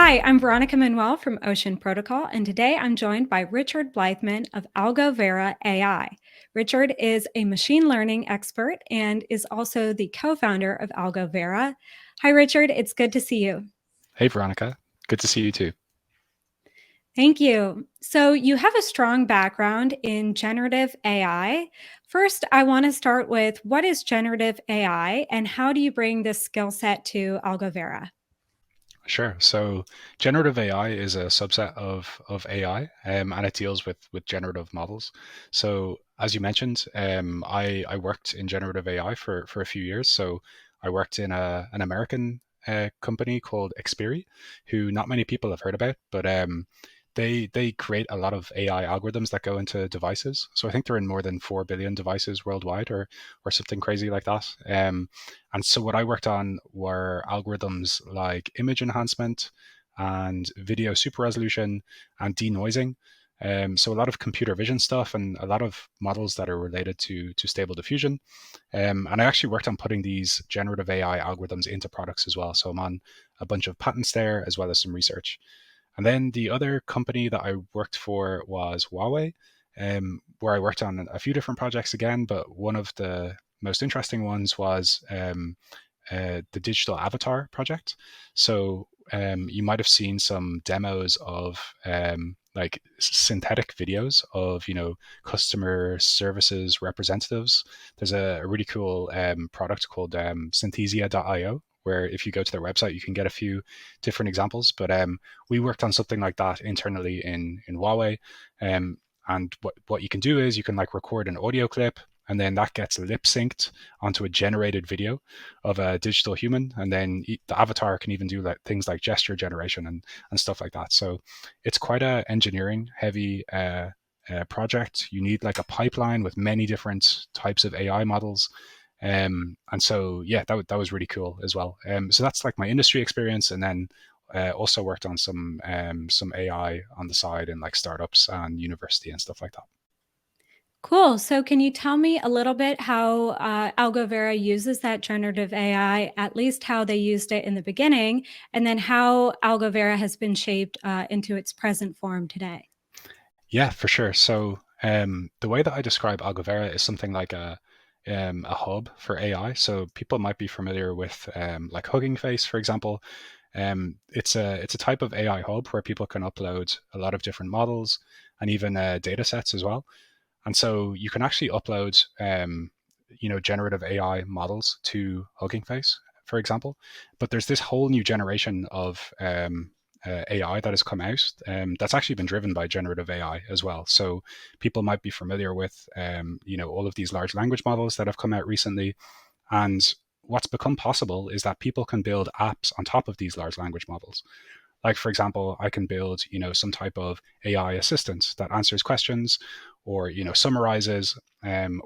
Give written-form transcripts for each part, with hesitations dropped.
Hi, I'm Veronica Manuel from Ocean Protocol, and today I'm joined by Richard Blythman of AlgoVera AI. Richard is a machine learning expert and is also the co-founder of AlgoVera. Hi, Richard. It's good to see you. Hey, Veronica. Good to see you too. Thank you. So, you have a strong background in generative AI. First, I want to start with what is generative AI and how do you bring this skill set to AlgoVera? Sure. So, generative AI is a subset of AI, and it deals with generative models. So, as you mentioned, I worked in generative AI for a few years. So, I worked in an American company called Xperi, who not many people have heard about, but they create a lot of AI algorithms that go into devices. So, I think they're in more than 4 billion devices worldwide, or something crazy like that. And so what I worked on were algorithms like image enhancement and video super resolution and denoising. So a lot of computer vision stuff and a lot of models that are related to stable diffusion. And I actually worked on putting these generative AI algorithms into products as well. So I'm on a bunch of patents there as well as some research. And then the other company that I worked for was Huawei, where I worked on a few different projects again, but one of the most interesting ones was the digital avatar project. So you might have seen some demos of like synthetic videos of customer services representatives. There's a really cool product called Synthesia.io, where if you go to their website, you can get a few different examples. But we worked on something like that internally in Huawei. And what you can do is you can like record an audio clip, and then that gets lip synced onto a generated video of a digital human, and then the avatar can even do like things like gesture generation and stuff like that. So it's quite a engineering heavy project. You need like a pipeline with many different types of AI models. And so yeah, that was really cool as well. So that's like my industry experience, and then also worked on some AI on the side in like startups and university and stuff like that. Cool. So, can you tell me a little bit how AlgoVera uses that generative AI, at least how they used it in the beginning, and then how AlgoVera has been shaped into its present form today? Yeah, for sure. So the way that I describe Algovera is something like a hub for AI. So people might be familiar with like Hugging Face, for example. It's a type of AI hub where people can upload a lot of different models and even data sets as well. And so you can actually upload generative AI models to Hugging Face, for example. But there's this whole new generation of AI that has come out that's actually been driven by generative AI as well. So people might be familiar with all of these large language models that have come out recently, and what's become possible is that people can build apps on top of these large language models. Like, for example, I can build, some type of AI assistant that answers questions or, summarizes,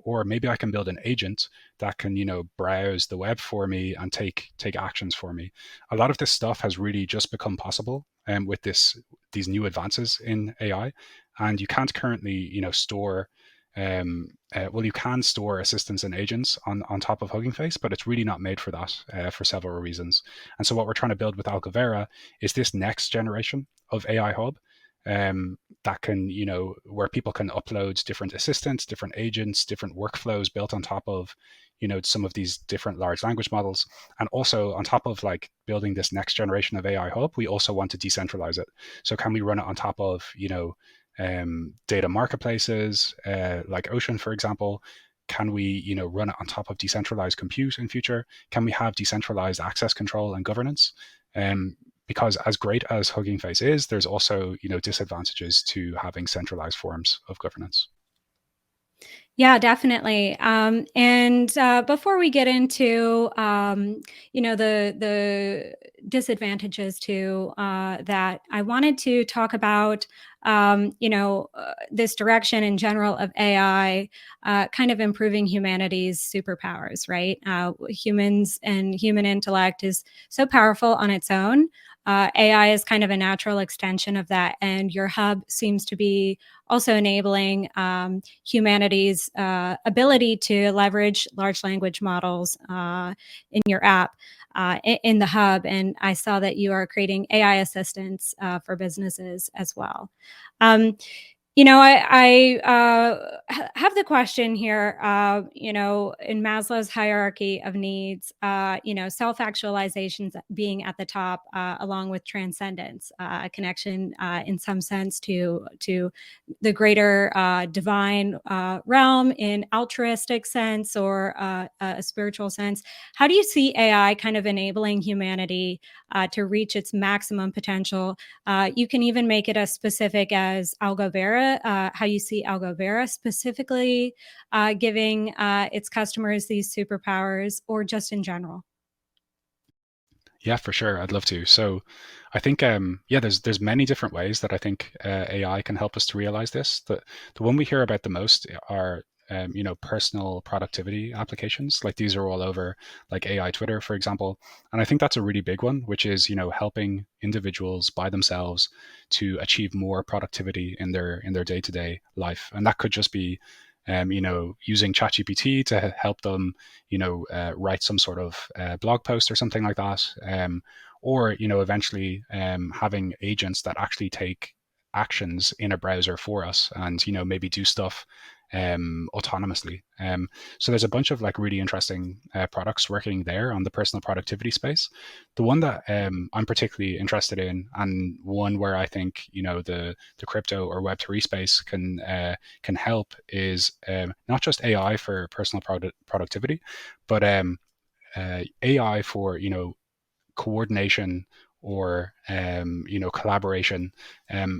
or maybe I can build an agent that can, browse the web for me and take actions for me. A lot of this stuff has really just become possible with these new advances in AI, and you can't currently, store well, you can store assistants and agents on top of Hugging Face, but it's really not made for that for several reasons. And so, what we're trying to build with Algovera is this next generation of AI Hub that can, where people can upload different assistants, different agents, different workflows built on top of, some of these different large language models. And also on top of like building this next generation of AI Hub, we also want to decentralize it. So can we run it on top of, data marketplaces like Ocean, for example? Can we, run it on top of decentralized compute in future? Can we have decentralized access control and governance? Because as great as Hugging Face is, there's also, disadvantages to having centralized forms of governance. Yeah, definitely. And before we get into the disadvantages to that, I wanted to talk about this direction in general of AI, kind of improving humanity's superpowers. Right? Humans and human intellect is so powerful on its own. AI is kind of a natural extension of that, and your hub seems to be also enabling humanity's ability to leverage large language models in your app. in the hub, and I saw that you are creating AI assistants for businesses as well. Um, I have the question here. In Maslow's hierarchy of needs, self-actualizations being at the top, along with transcendence, a connection in some sense to the greater divine realm in altruistic sense or a spiritual sense. How do you see AI kind of enabling humanity to reach its maximum potential? You can even make it as specific as Algo Vera, how you see Algo Vera specifically giving its customers these superpowers, or just in general. Yeah, for sure. I'd love to. So, I think yeah, there's many different ways that I think AI can help us to realize this. The one we hear about the most are personal productivity applications. Like these are all over like AI Twitter, for example. And I think that's a really big one, which is helping individuals by themselves to achieve more productivity in their day-to-day life. And that could just be using ChatGPT to help them write some sort of blog post or something like that, or eventually having agents that actually take actions in a browser for us, and maybe do stuff autonomously. So there's a bunch of like really interesting products working there on the personal productivity space. The one that I'm particularly interested in, and one where I think the crypto or Web3 space can help, is not just AI for personal productivity, but AI for coordination or collaboration,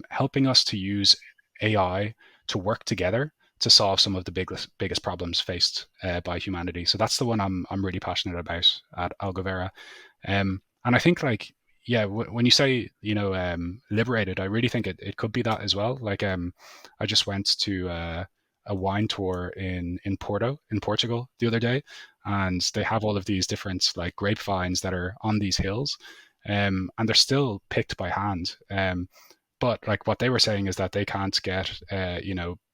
helping us to use AI to work together to solve some of the biggest problems faced by humanity. So that's the one I'm really passionate about at Algovera. And I think like yeah, when you say liberated, I really think it could be that as well. Like I just went to a wine tour in Porto in Portugal the other day, and they have all of these different like grapevines that are on these hills, and they're still picked by hand. But like what they were saying is that they can't get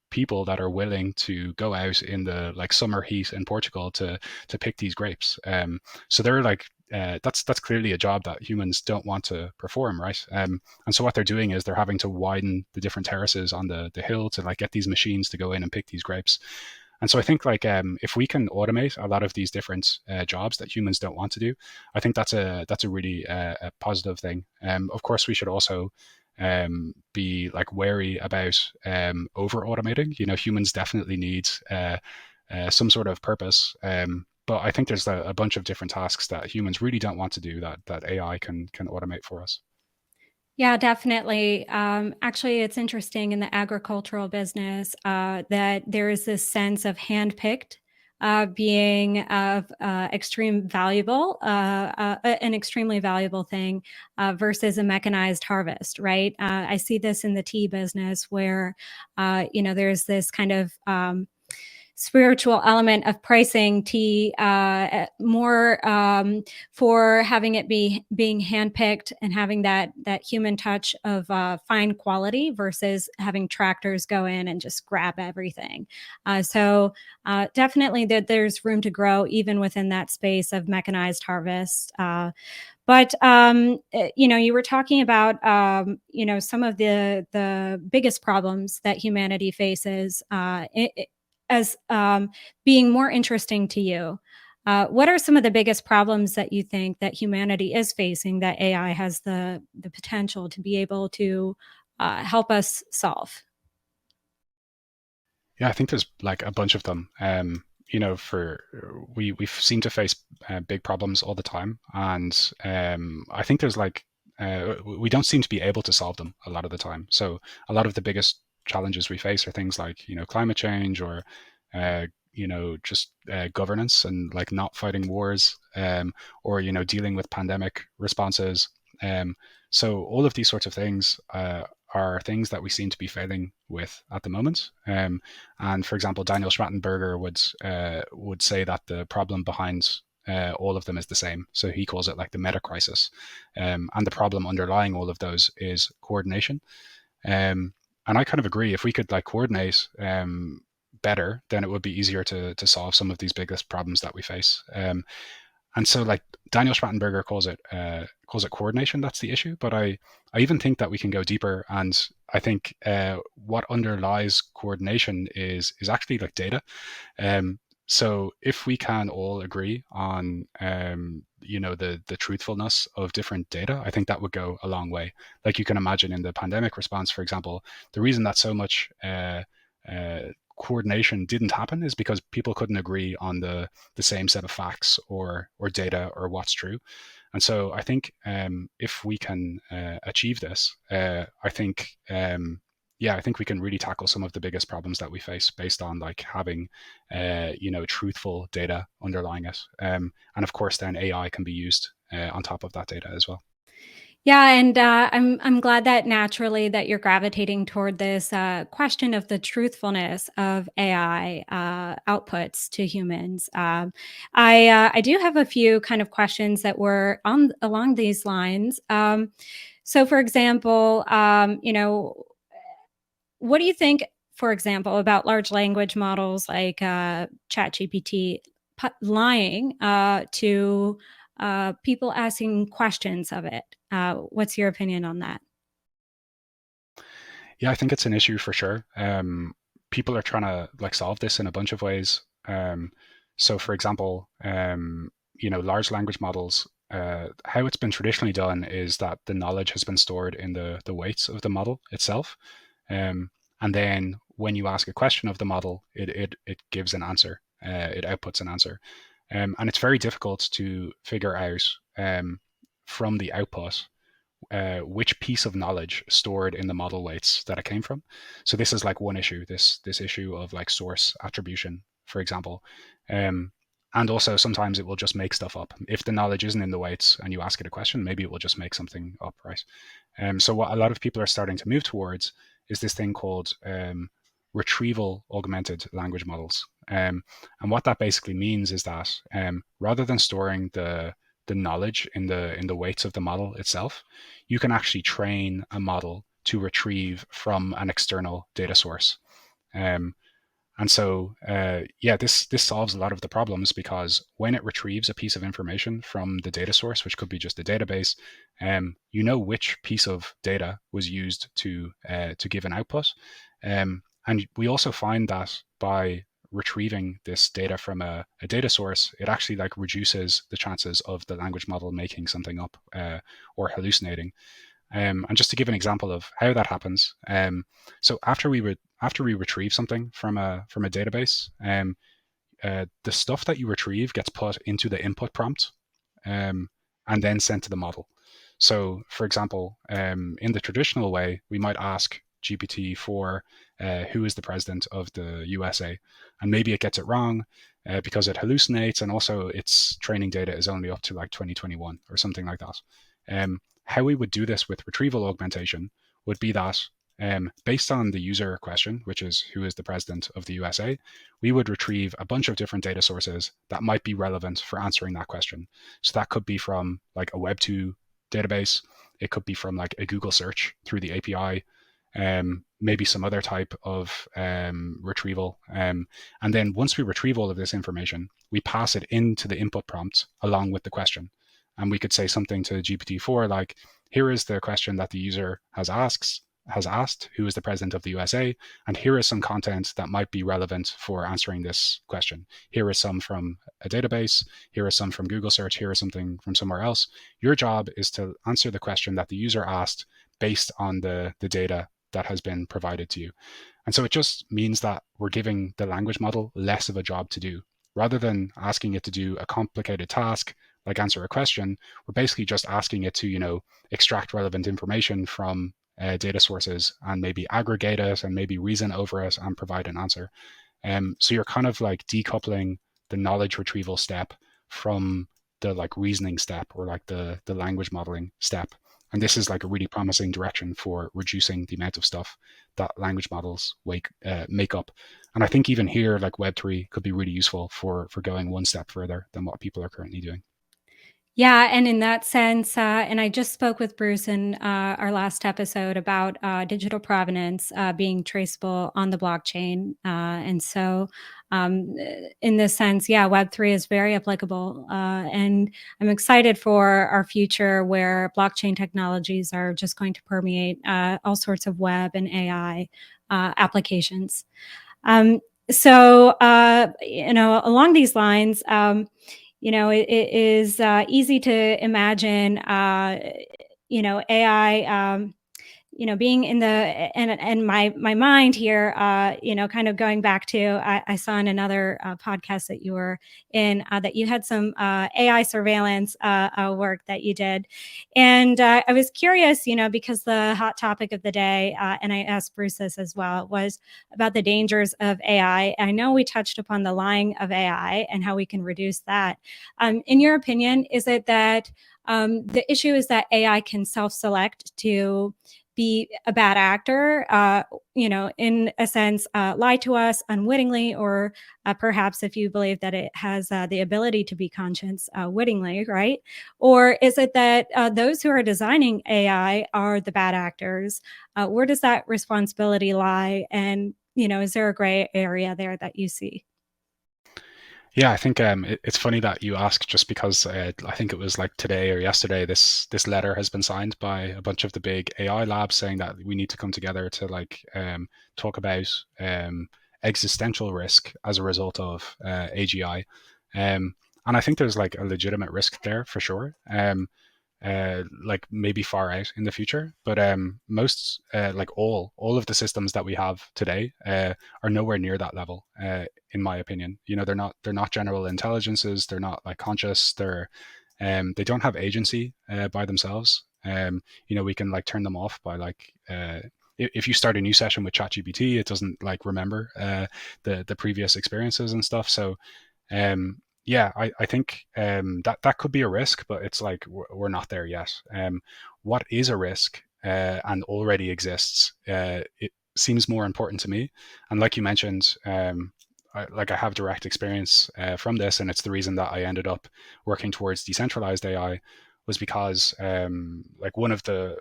people that are willing to go out in the like summer heat in Portugal to pick these grapes. So they're like that's clearly a job that humans don't want to perform, right? And so what they're doing is they're having to widen the different terraces on the hill to like get these machines to go in and pick these grapes. And so I think like if we can automate a lot of these different jobs that humans don't want to do, I think that's a really a positive thing. Of course, we should also be like wary about over automating. Humans definitely need some sort of purpose. But I think there's a bunch of different tasks that humans really don't want to do that AI can automate for us. Yeah, definitely. Actually, it's interesting in the agricultural business that there is this sense of handpicked being of an extremely valuable thing versus a mechanized harvest, right? I see this in the tea business where, there's this kind of spiritual element of pricing tea more for having it being handpicked and having that human touch of fine quality versus having tractors go in and just grab everything. So definitely that there's room to grow even within that space of mechanized harvest. But you were talking about some of the biggest problems that humanity faces as being more interesting to you. What are some of the biggest problems that you think that humanity is facing that AI has the potential to be able to help us solve? Yeah, I think there's like a bunch of them. For we seem to face big problems all the time, and I think there's like we don't seem to be able to solve them a lot of the time. So a lot of the biggest challenges we face are things like climate change, or just governance and like not fighting wars, or dealing with pandemic responses. Um, so all of these sorts of things are things that we seem to be failing with at the moment. And for example, Daniel Schmattenberger would say that the problem behind all of them is the same. So he calls it like the meta crisis, and the problem underlying all of those is coordination. And I kind of agree. If we could like coordinate better, then it would be easier to solve some of these biggest problems that we face. And so like Daniel Schmattenberger calls it coordination. That's the issue. But I even think that we can go deeper, and I think what underlies coordination is actually like data. So if we can all agree on the truthfulness of different data, I think that would go a long way. Like you can imagine in the pandemic response, for example, the reason that so much uh, coordination didn't happen is because people couldn't agree on the same set of facts or data or what's true. And so I think if we can achieve this, I think I think we can really tackle some of the biggest problems that we face based on like having truthful data underlying it. And of course, then AI can be used on top of that data as well. Yeah, and I'm glad that naturally that you're gravitating toward this question of the truthfulness of AI outputs to humans. I do have a few kind of questions that were on along these lines. So, for example, what do you think, for example, about large language models like ChatGPT lying to people asking questions of it? What's your opinion on that? Yeah, I think it's an issue for sure. People are trying to like solve this in a bunch of ways. So, for example, large language models. How it's been traditionally done is that the knowledge has been stored in the weights of the model itself, and then when you ask a question of the model, it gives an answer. It outputs an answer, and it's very difficult to figure out from the output which piece of knowledge stored in the model weights that it came from. So this is like one issue, this issue of like source attribution, for example. Um, and also sometimes it will just make stuff up. If the knowledge isn't in the weights and you ask it a question, maybe it will just make something up, right? So what a lot of people are starting to move towards is this thing called retrieval augmented language models. And what that basically means is that rather than storing the knowledge in the weights of the model itself, you can actually train a model to retrieve from an external data source. Um, and so, this solves a lot of the problems because when it retrieves a piece of information from the data source, which could be just a database, you know which piece of data was used to give an output. And we also find that by retrieving this data from a data source, it actually like reduces the chances of the language model making something up or hallucinating. And just to give an example of how that happens, so after we retrieve something from a database, the stuff that you retrieve gets put into the input prompt, um, and then sent to the model. So, for example, in the traditional way, we might ask GPT-4 who is the president of the USA, and maybe it gets it wrong because it hallucinates, and also its training data is only up to like 2021 or something like that. How we would do this with retrieval augmentation would be that based on the user question, which is who is the president of the USA, we would retrieve a bunch of different data sources that might be relevant for answering that question. So that could be from like a Web2 database. It could be from like a Google search through the API, maybe some other type of retrieval. And then once we retrieve all of this information, we pass it into the input prompt along with the question. And we could say something to GPT-4 like, here is the question that the user has asked, who is the president of the USA, and here is some content that might be relevant for answering this question. Here is some from a database, here is some from Google search, here is something from somewhere else. Your job is to answer the question that the user asked based on the data that has been provided to you. And so it just means that we're giving the language model less of a job to do. Rather than asking it to do a complicated task like answer a question, we're basically just asking it to, extract relevant information from data sources and maybe aggregate it and maybe reason over it and provide an answer. So you're kind of like decoupling the knowledge retrieval step from the like reasoning step or like the language modeling step. And this is like a really promising direction for reducing the amount of stuff that language models make up. And I think even here, like Web3 could be really useful for going one step further than what people are currently doing. Yeah, and in that sense, and I just spoke with Bruce in our last episode about digital provenance being traceable on the blockchain, and so in this sense, yeah, Web3 is very applicable. And I'm excited for our future where blockchain technologies are just going to permeate all sorts of web and AI applications. Um, along these lines, it is easy to imagine, AI, being in the and my mind here, kind of going back to I saw in another podcast that you were in that you had some AI surveillance work that you did, and I was curious, because the hot topic of the day, and I asked Bruce this as well, was about the dangers of AI. I know we touched upon the lying of AI and how we can reduce that. In your opinion, is it that the issue is that AI can self-select to be a bad actor, in a sense, lie to us unwittingly, or perhaps if you believe that it has the ability to be conscious wittingly, right? Or is it that those who are designing AI are the bad actors? Where does that responsibility lie? And, is there a gray area there that you see? Yeah, I think it's funny that you ask just because I think it was like today or yesterday this letter has been signed by a bunch of the big AI labs saying that we need to come together to talk about existential risk as a result of AGI. And I think there's like a legitimate risk there for sure. Like maybe far out in the future. But most, like all of the systems that we have today, are nowhere near that level, in my opinion. They're not general intelligences. They're not like conscious. They don't have agency by themselves. We can like turn them off by like. If you start a new session with ChatGPT, it doesn't like remember the previous experiences and stuff. So yeah, I think that could be a risk, but it's like we're not there yet. What is a risk and already exists? It seems more important to me. And like you mentioned, I have direct experience from this, and it's the reason that I ended up working towards decentralized AI was because like one of the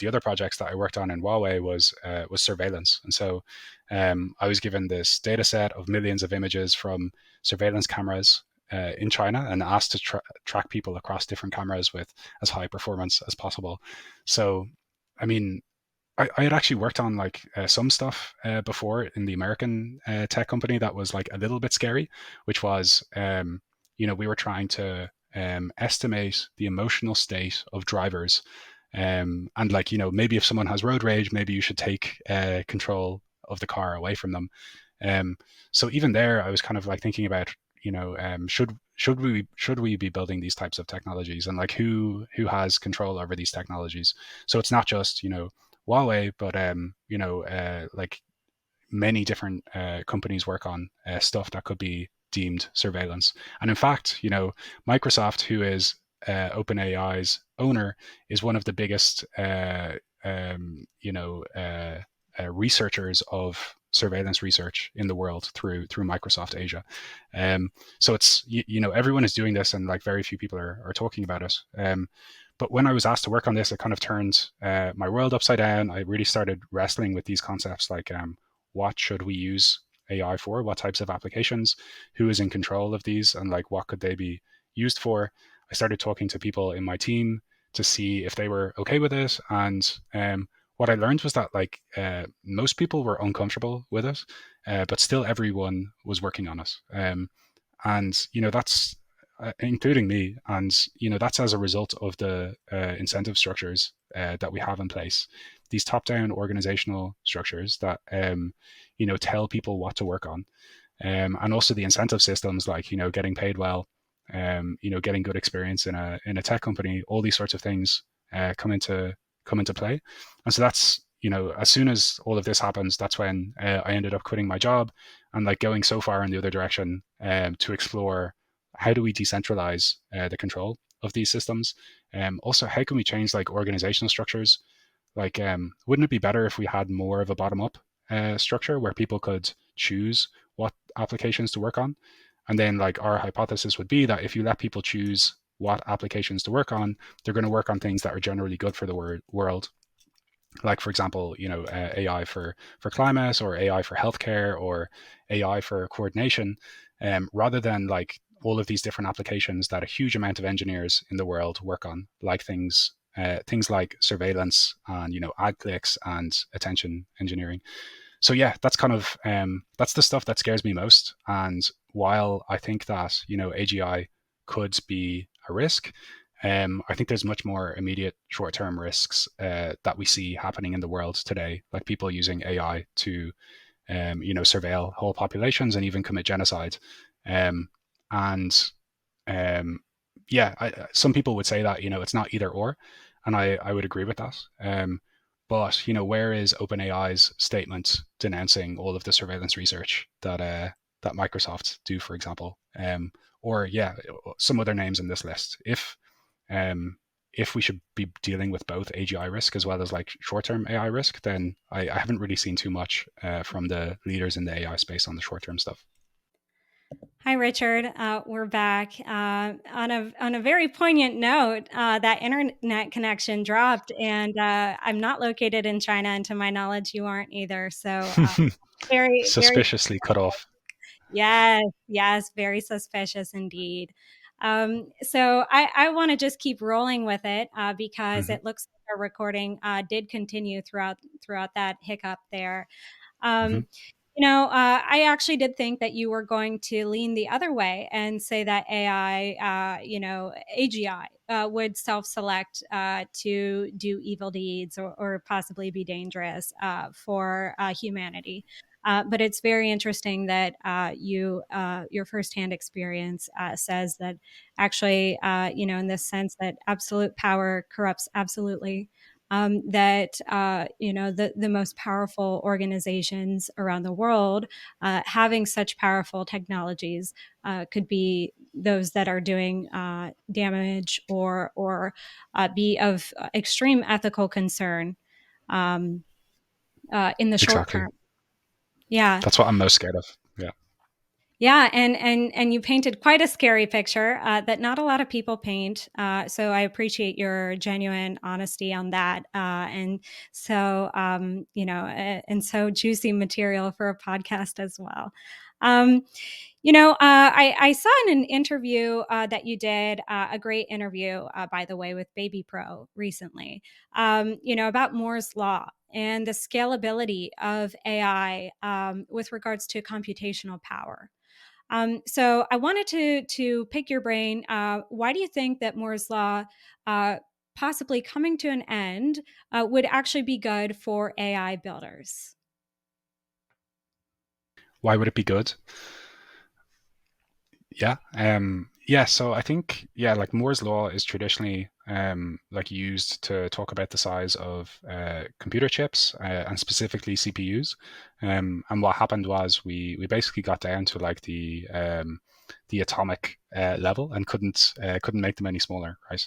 other projects that I worked on in Huawei was surveillance, and so I was given this data set of millions of images from surveillance cameras in China and asked to track people across different cameras with as high performance as possible. So, I mean, I had actually worked on like some stuff before in the American tech company that was like a little bit scary, which was, we were trying to estimate the emotional state of drivers. And like, maybe if someone has road rage, maybe you should take control of the car away from them. Um, so even there, I was kind of like thinking about, should we be building these types of technologies, and like who has control over these technologies? So it's not just Huawei, but like many different companies work on stuff that could be deemed surveillance. And in fact, Microsoft, who is OpenAI's owner, is one of the biggest researchers of surveillance research in the world through Microsoft Asia. So it's everyone is doing this, and like very few people are talking about it. But when I was asked to work on this, it kind of turned my world upside down. I really started wrestling with these concepts like what should we use AI for? What types of applications? Who is in control of these? And like what could they be used for? I started talking to people in my team to see if they were okay with it. And what I learned was that like most people were uncomfortable with it, but still everyone was working on it. And that's including me, and that's as a result of the incentive structures that we have in place. These top-down organizational structures that tell people what to work on, and also the incentive systems like getting paid well, getting good experience in a tech company. All these sorts of things come into play, and so that's as soon as all of this happens, that's when I ended up quitting my job and like going so far in the other direction to explore how do we decentralize the control of these systems. Also, how can we change like organizational structures? Like, wouldn't it be better if we had more of a bottom-up structure where people could choose what applications to work on? And then, like, our hypothesis would be that if you let people choose what applications to work on, they're going to work on things that are generally good for the world. like for example, AI for climate, or AI for healthcare, or AI for coordination, rather than like all of these different applications that a huge amount of engineers in the world work on, like things like surveillance and ad clicks and attention engineering. So yeah, that's kind of that's the stuff that scares me most. And while I think that AGI could be a risk, I think there's much more immediate short-term risks that we see happening in the world today, like people using AI to surveil whole populations and even commit genocide. Um, and yeah, some people would say that it's not either or, and I would agree with that. But where is OpenAI's statement denouncing all of the surveillance research that Microsoft do, for example, or yeah, some other names in this list? Um, if we should be dealing with both AGI risk as well as like short-term AI risk, then I haven't really seen too much from the leaders in the AI space on the short-term stuff. Hi, Richard. We're back. On a very poignant note, that internet connection dropped, and I'm not located in China, and to my knowledge, you aren't either. So, very, very, Suspiciously cut off. yes, yes, very suspicious indeed. So, I want to just keep rolling with it because Hmm. it looks like our recording did continue throughout that hiccup there. Um, Hmm. I actually did think that you were going to lean the other way and say that AI, AGI, would self select to do evil deeds or possibly be dangerous for humanity. But it's very interesting that your firsthand experience says that actually, in this sense, that absolute power corrupts absolutely. That the most powerful organizations around the world having such powerful technologies could be those that are doing damage or be of extreme ethical concern um, in the short Exactly. term. Yeah. That's what I'm most scared of. Yeah. Yeah, and you painted quite a scary picture that not a lot of people paint. So I appreciate your genuine honesty on that, and so and so juicy material for a podcast as well. Um, I saw in an interview that you did, a great interview, by the way, with Baby Pro recently, about Moore's Law and the scalability of AI with regards to computational power. So I wanted to pick your brain. Why do you think that Moore's law, uh, possibly coming to an end, would actually be good for AI builders? Why would it be good? Yeah. So I think, yeah, like Moore's law is traditionally like used to talk about the size of computer chips and specifically CPUs. And what happened was we basically got down to like the atomic level and couldn't make them any smaller, right?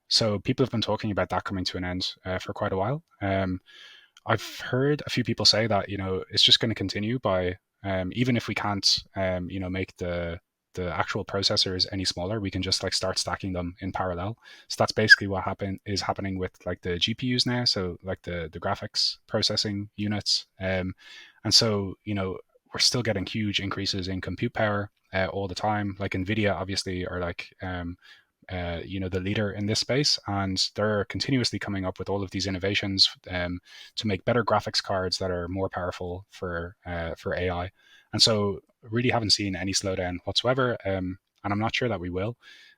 So people have been talking about that coming to an end for quite a while. I've heard a few people say that it's just going to continue by even if we can't make the actual processors any smaller, we can just like start stacking them in parallel. So that's basically what is happening with like the GPUs now. So like the graphics processing units, and so we're still getting huge increases in compute power all the time. Like Nvidia obviously are like the leader in this space, and they're continuously coming up with all of these innovations to make better graphics cards that are more powerful for AI. And so, really haven't seen any slowdown whatsoever, and I'm not sure that we will.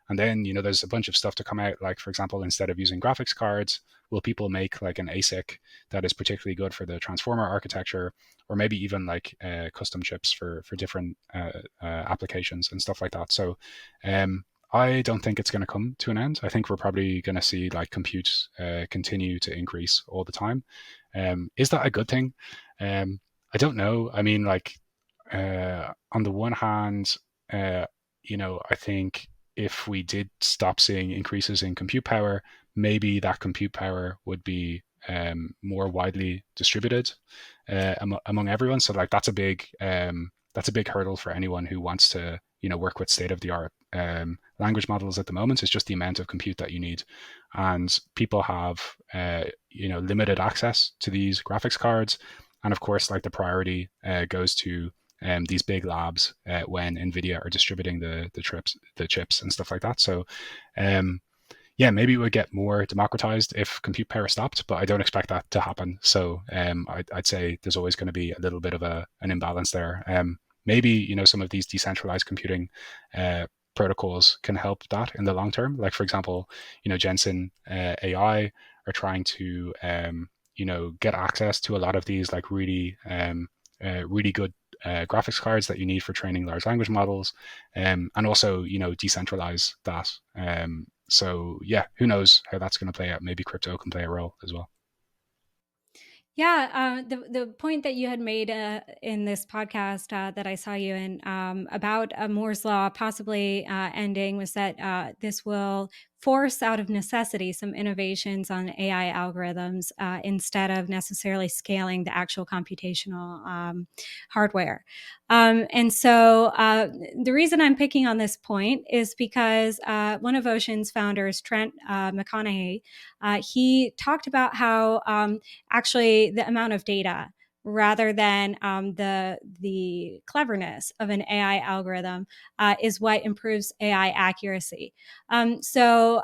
And then there's a bunch of stuff to come out. Like for example, instead of using graphics cards, will people make like an ASIC that is particularly good for the transformer architecture, or maybe even like custom chips for different applications and stuff like that. So I don't think it's going to come to an end. I think we're probably going to see like compute continue to increase all the time. Is that a good thing? I don't know. I mean, like on the one hand, uh, I think if we did stop seeing increases in compute power, maybe that compute power would be more widely distributed among everyone. So like that's a big hurdle for anyone who wants to work with state of the art language models at the moment. It's just the amount of compute that you need, and people have limited access to these graphics cards, and of course, like the priority goes to these big labs when Nvidia are distributing the chips and stuff like that. So um, yeah, maybe it would get more democratized if compute power stopped, but I don't expect that to happen. So I'd say there's always going to be a little bit of an imbalance there. Maybe some of these decentralized computing protocols can help that in the long term. Like for example, Jensen AI are trying to get access to a lot of these like really good graphics cards that you need for training large language models, and also decentralize that. So yeah, who knows how that's going to play out? Maybe crypto can play a role as well. Yeah, the point that you had made in this podcast that I saw you in about Moore's law possibly ending was that this will force out of necessity some innovations on AI algorithms instead of necessarily scaling the actual computational hardware. And so the reason I'm picking on this point is because one of Ocean's founders, Trent McConaughey, he talked about how actually the amount of data rather than the cleverness of an AI algorithm is what improves AI accuracy. So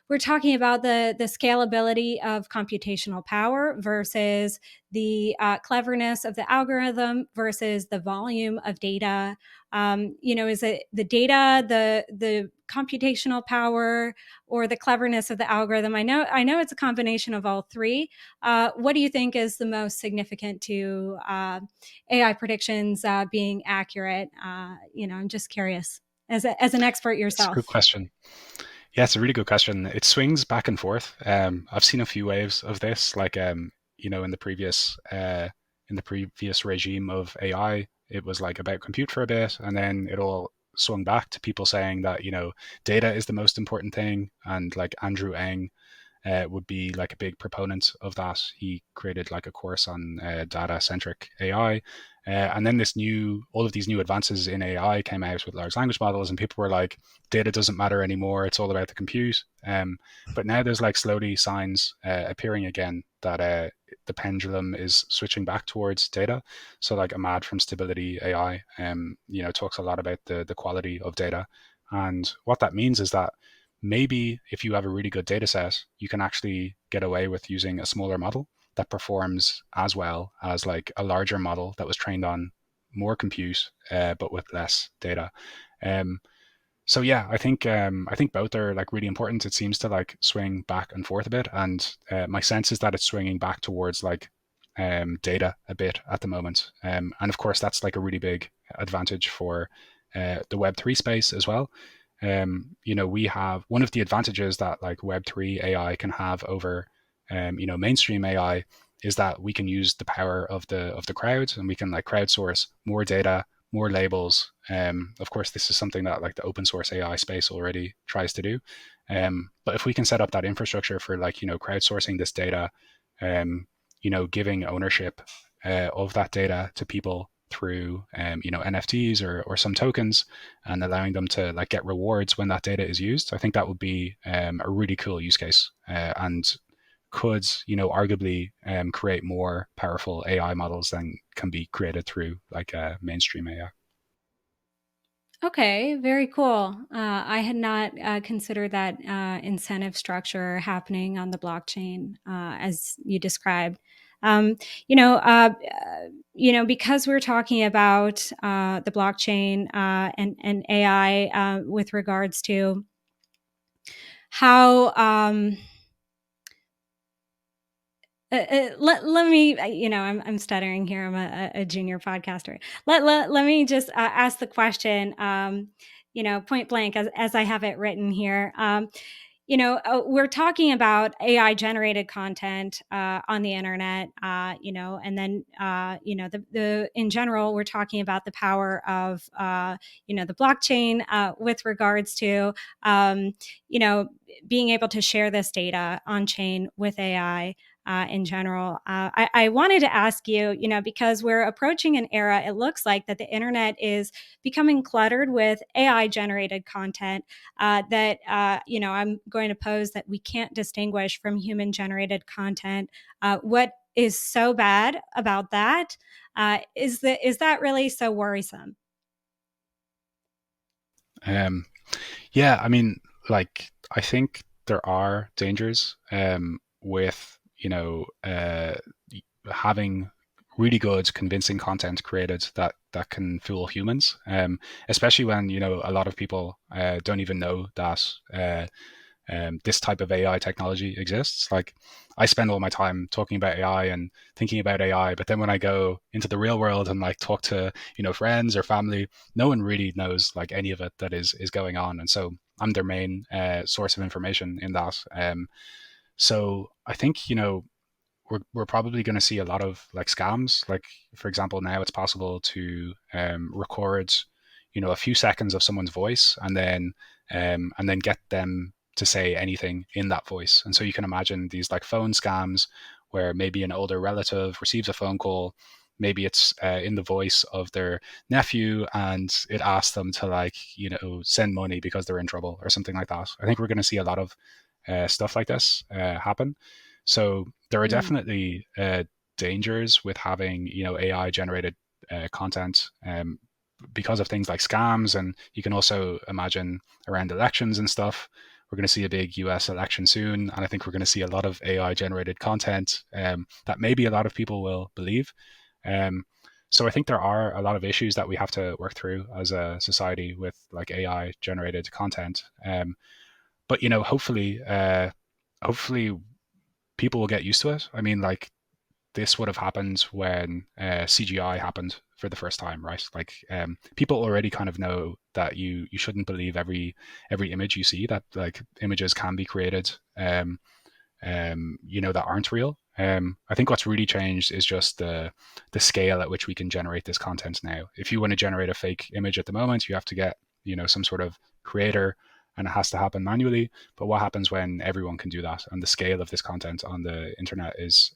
we're talking about the scalability of computational power versus the cleverness of the algorithm versus the volume of data. Is it the data, the computational power, or the cleverness of the algorithm? I know it's a combination of all three. What do you think is the most significant to AI predictions being accurate? I'm just curious as an expert It's a good yourself. question. Yeah, it's a really good question. It swings back and forth. I've seen a few waves of this, like in the previous regime of AI, it was like about compute for a bit, and then it all swung back to people saying that data is the most important thing, and like Andrew Ng would be like a big proponent of that. He created like a course on data centric AI. And then all of these new advances in AI came out with large language models, and people were like, data doesn't matter anymore. It's all about the compute. But now there's like slowly signs appearing again that the pendulum is switching back towards data. So like Ahmad from Stability AI, talks a lot about the quality of data. And what that means is that maybe if you have a really good data set, you can actually get away with using a smaller model that performs as well as like a larger model that was trained on more compute, but with less data. Um, so yeah, I think both are like really important. It seems to like swing back and forth a bit, and my sense is that it's swinging back towards like data a bit at the moment. And of course, that's like a really big advantage for the Web3 space as well. We have one of the advantages that like Web3 AI can have over, mainstream AI is that we can use the power of the crowd, and we can like crowdsource more data, more labels. Of course, this is something that like the open source AI space already tries to do. But if we can set up that infrastructure for like crowdsourcing this data, giving ownership of that data to people through NFTs or some tokens, and allowing them to like get rewards when that data is used. I think that would be a really cool use case, and could arguably create more powerful AI models than can be created through like mainstream AI. Okay, very cool. I had not considered that incentive structure happening on the blockchain as you described. Um, because we're talking about the blockchain and AI with regards to how let me I'm stuttering here. I'm a junior podcaster. Let me just ask the question point blank as I have it written here. We're talking about AI generated content on the internet, and then the in general we're talking about the power of the blockchain with regards to um, you know being able to share this data on chain with AI. in general. I wanted to ask you, because we're approaching an era, it looks like that the internet is becoming cluttered with AI generated content that, I'm going to pose that we can't distinguish from human generated content. What is so bad about that? Is that really so worrisome? Um, yeah, I mean, like I think there are dangers with having really good, convincing content created that can fool humans, especially when a lot of people don't even know that this type of AI technology exists. Like I spend all my time talking about AI and thinking about AI, but then when I go into the real world and like talk to friends or family, no one really knows like any of it that is going on, and so I'm their main source of information in that. So I think we're probably going to see a lot of like scams. Like for example, now it's possible to record, a few seconds of someone's voice and then get them to say anything in that voice. And so you can imagine these like phone scams where maybe an older relative receives a phone call. Maybe it's in the voice of their nephew, and it asks them to like send money because they're in trouble or something like that. I think we're going to see a lot of stuff like this happen. So there are Mm. definitely dangers with having AI generated content because of things like scams, and you can also imagine around elections and stuff. We're going to see a big US election soon, and I think we're going to see a lot of AI generated content that maybe a lot of people will believe. Um, so I think there are a lot of issues that we have to work through as a society with like AI generated content. But hopefully people will get used to it. I mean, like this would have happened when CGI happened for the first time, right? Like people already kind of know that you shouldn't believe every image you see. That like images can be created, that aren't real. I think what's really changed is just the scale at which we can generate this content now. If you want to generate a fake image at the moment, you have to get some sort of creator, and it has to happen manually. But what happens when everyone can do that? And the scale of this content on the internet is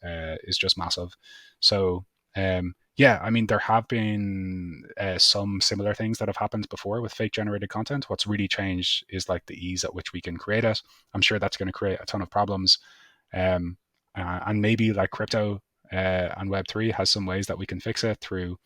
just massive. So yeah, I mean there have been some similar things that have happened before with fake generated content. What's really changed is like the ease at which we can create it. I'm sure that's going to create a ton of problems, um, and maybe like crypto and Web3 has some ways that we can fix it through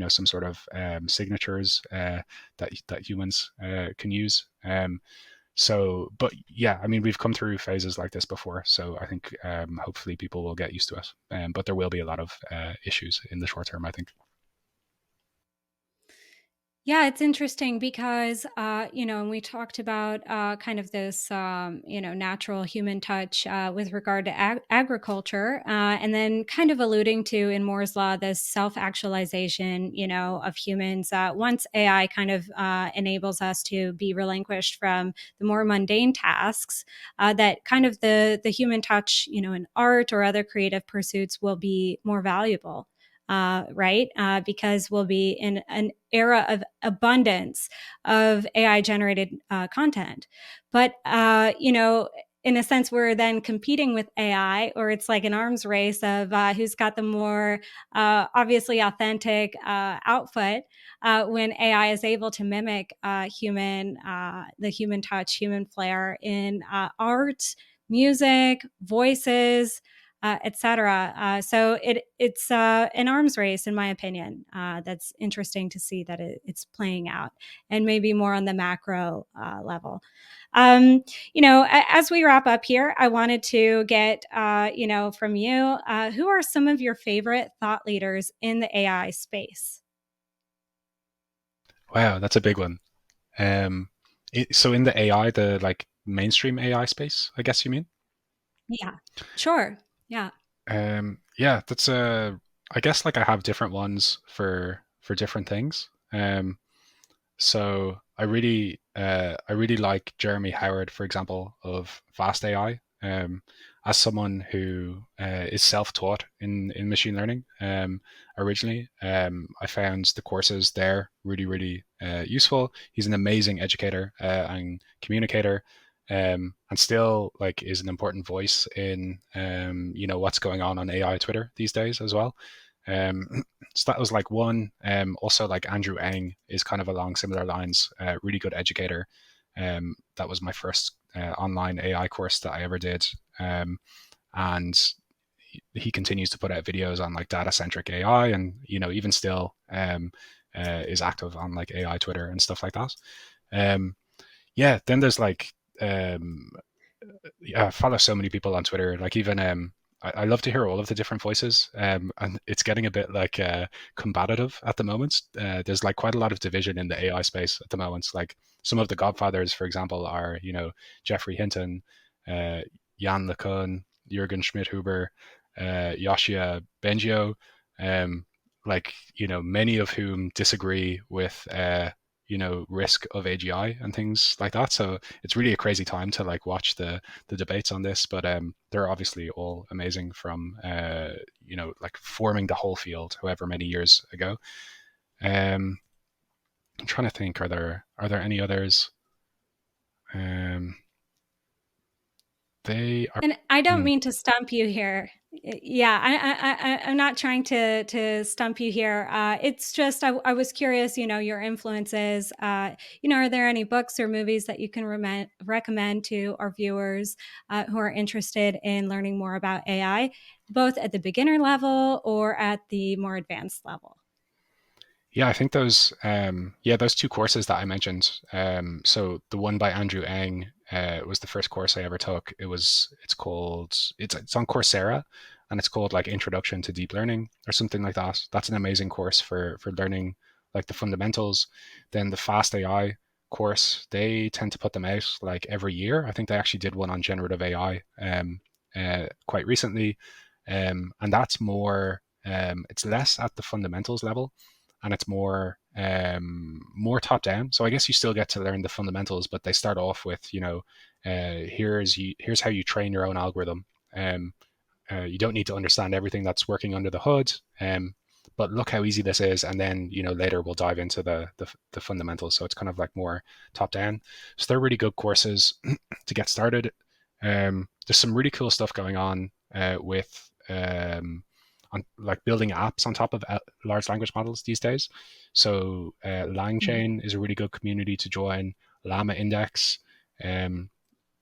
some sort of signatures that humans can use. But yeah, I mean we've come through phases like this before, so I think hopefully people will get used to it. But there will be a lot of issues in the short term, I think. Yeah, it's interesting because, and we talked about kind of this, natural human touch with regard to agriculture, and then kind of alluding to in Moore's Law, this self actualization, of humans. Once AI kind of enables us to be relinquished from the more mundane tasks, that kind of the human touch, in art or other creative pursuits will be more valuable. Right? Because we'll be in an era of abundance of AI generated content. But, in a sense, we're then competing with AI, or it's like an arms race of who's got the more obviously authentic output when AI is able to mimic the human touch, human flair in art, music, voices, etc. So it's an arms race, in my opinion. That's interesting to see that it's playing out, and maybe more on the macro level. Um, as we wrap up here, I wanted to get, from you, who are some of your favorite thought leaders in the AI space? Wow, that's a big one. So in the AI, the like mainstream AI space, I guess you mean? Yeah, sure. Yeah. Yeah, that's I guess like I have different ones for different things. So I really like Jeremy Howard, for example, of Fast AI. As someone who is self-taught in machine learning, originally, I found the courses there really useful. He's an amazing educator and communicator. and still like is an important voice in what's going on AI Twitter these days as well. So that was like one. Also, like Andrew Ng is kind of along similar lines. Really good educator. That was my first online AI course that I ever did, and he continues to put out videos on like data centric AI, and even still is active on like AI Twitter and stuff like that. Um, yeah, then there's like yeah, I follow so many people on Twitter. Like even I love to hear all of the different voices, and it's getting a bit like combative at the moment. There's like quite a lot of division in the AI space at the moment. Like some of the godfathers, for example, are Jeffrey Hinton, uh, Jan LeCun, Jürgen Schmidt-Huber, Yoshia Bengio, um, like many of whom disagree with risk of AGI and things like that. So it's really a crazy time to like watch the debates on this. But they're obviously all amazing from like forming the whole field however many years ago. Um, I'm trying to think. Are there any others? Um, they are. And I don't Hmm. mean to stump you here. Yeah, I'm not trying to stump you here. It's just I was curious. Your influences. Are there any books or movies that you can recommend to our viewers who are interested in learning more about AI, both at the beginner level or at the more advanced level? Yeah, I think those two courses that I mentioned. So the one by Andrew Ng was the first course I ever took. It's on Coursera, and it's called like Introduction to Deep Learning or something like that. That's an amazing course for learning like the fundamentals. Then the Fast AI course, they tend to put them out like every year. I think they actually did one on generative AI quite recently, and that's more. It's less at the fundamentals level, and it's more top down. So I guess you still get to learn the fundamentals, but they start off with here's how you train your own algorithm. Um, you don't need to understand everything that's working under the hood. But look how easy this is, and then later we'll dive into the fundamentals. So it's kind of like more top down. So they're really good courses to get started. There's some really cool stuff going on with like building apps on top of large language models these days. So Mhm. LangChain is a really good community to join. Llama Index. Um,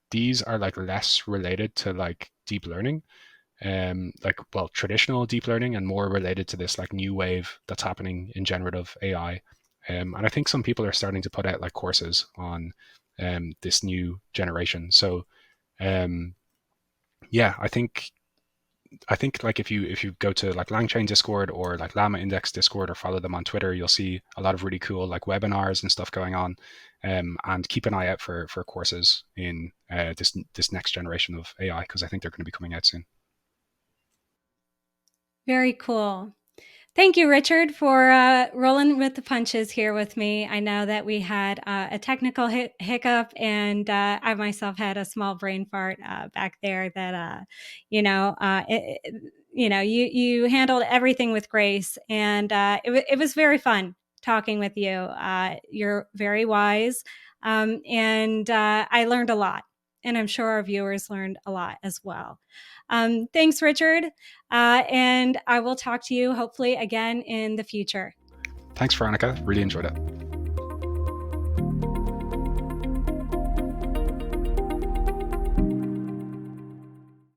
these are like less related to like deep learning, like well traditional deep learning, and more related to this like new wave that's happening in generative AI. And I think some people are starting to put out like courses on this new generation. So um, yeah, I think like if you go to like LangChain Discord or like Llama Index Discord or follow them on Twitter, you'll see a lot of really cool like webinars and stuff going on. And keep an eye out for courses in this next generation of AI, because I think they're going to be coming out soon. Very cool. Thank you, Richard, for rolling with the punches here with me. I know that we had a technical hiccup, and I myself had a small brain fart back there. That you handled everything with grace, and it was very fun talking with you. You're very wise, and I learned a lot, and I'm sure our viewers learned a lot as well. Thanks, Richard. And I will talk to you hopefully again in the future. Thanks, Veronica. Really enjoyed it.